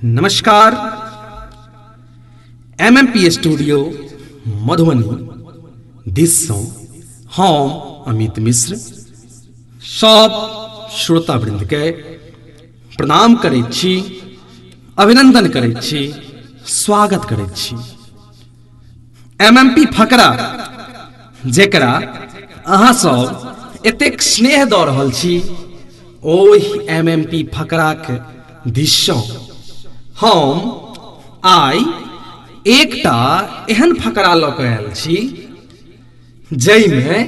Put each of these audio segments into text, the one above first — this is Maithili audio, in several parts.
नमस्कार। एमएमपी स्टूडियो मधुबनी दिस हम अमित मिश्र सब श्रोतावृंद के प्रणाम करैत छी, अभिनंदन करैत छी, स्वागत करैत छी। एमएमपी फकरा जेकरा अहाँ सब एतेक स्नेह दऽ रहल छी, ओहि एमएमपी फकरा के दिससँ हम आइ एकटा एहन फकरा लऽ कऽ आयल छी जाहिमे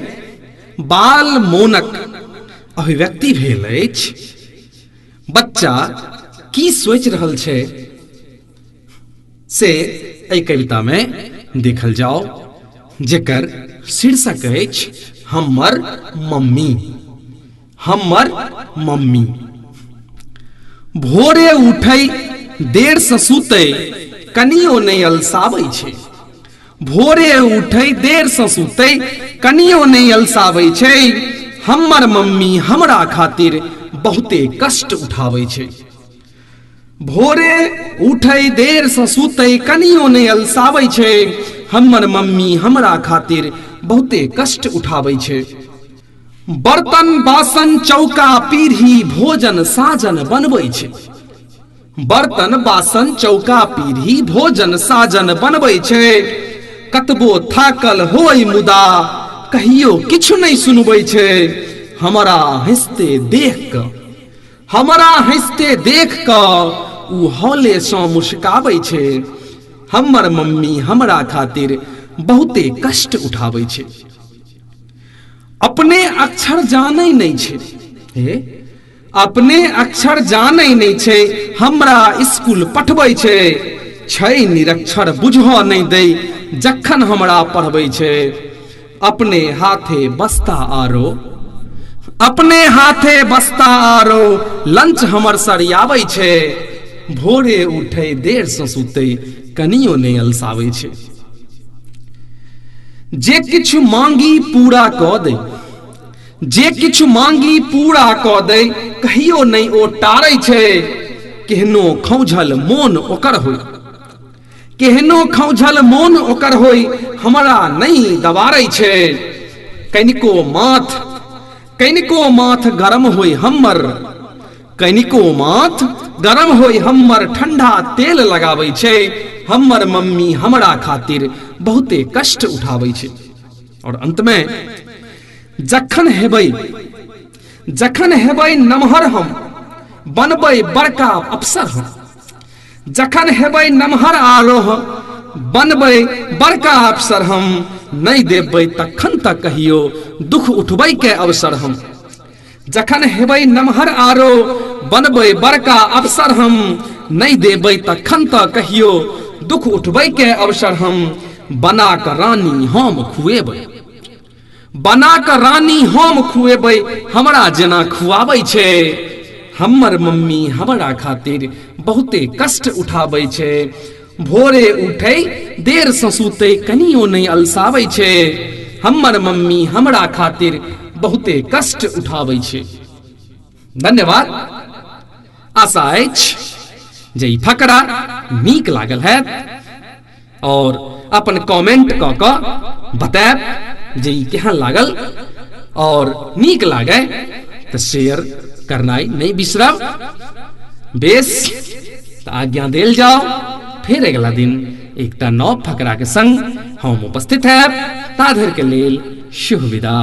बाल मोनक अभिव्यक्ति भेल अछि। बच्चा की सोचि रहल छै से एहि कविता में देखल जाओ, जेकर शीर्षक अछि हमर मम्मी। हमर मम्मी भोरे उठै देर से सुतै कनियो नहीं अलसाबै छै। भोरे उठै देर से सुतै कनियो नहीं अलसाबै छै। हमर मम्मी हमरा खातिर बहुते कष्ट उठाबै छै। भोरे उठै देर से सुतै कनियो नहीं अलसाबै छै। हमर मम्मी हमरा खातिर बहुते कष्ट उठाबै छै। बर्तन बासन चौका पीढ़ी भोजन साजन बनबै छै। बर्तन बासन चौका पीढ़ी भोजन साजन बनबै छै। कतबो थाकल होय मुदा कहियो किछु नहीं सुनबै छै। हमरा हंसते देख कऽ उ हौले सँ मुस्काबै छै। हमर मम्मी हमरा खातिर बहुते कष्ट उठाबै छै। अपने अक्षर जानै नहीं छै। अपने अक्षर जानै नहीं छै, हमरा स्कूल पठबै छै। निरक्षर बुझऽ नहीं दै जखन हमरा पढ़बै छै। अपने हाथे बस्ता आरो लंच हमर सरियाबै छै। भोरे उठै देर से सुतै कनियो नहीं अलसाबै छै। जे किछु मांगी पूरा कऽ दै, जे किछु मांगी पूरा कऽ दै कहियो नहीं ओ टारै छै। केहनो खौझल मोन ओकर होय, केहनो खौझल मोन ओकर होय हमरा नहीं दबारै छै। कनिको माथ गरम होय हमर, कनिको माथ गरम होय हमर ठंडा तेल लगाबै छै। हमर मम्मी हमरा खातिर बहुते कष्ट उठाबै छै। और अंत में जखन हेबै नमहर हम बनबै बड़का अफसर हम। जखन हेबै नमहर आरोह बनबै बड़का अफसर हम। नहीं देबै तखन तक कहियो दुख उठबै के अवसर हम। जखन हेबै नमहर आरो बनबै बड़का अफसर हम। नहीं देबै तखन तक कहियो दुख उठबै के अवसर हम। बना कऽ रानी हम खुएबै, बना कऽ रानी हम खुएबै हमरा जेना खुआबै छै। हमर मम्मी हमरा खातिर बहुते कष्ट उठाबै छै। भोरे उठै देर से सुतै कनियो नहीं अलसाबै छै। हमर मम्मी हमरा खातिर बहुते कष्ट उठाबै छै। धन्यवाद। आशा अछि जे ई फकरा नीक लागल है और अपन कमेंट कऽ कऽ बताएब जे ई केहन लागल, और नीक लागे तो शेयर करनाई नहीं बिसरब। बेस तो आज्ञा देल जाओ, फिर अगला दिन एकटा नव फकरा के संग हम उपस्थित है। ता धरि के लेल शुभ विदा।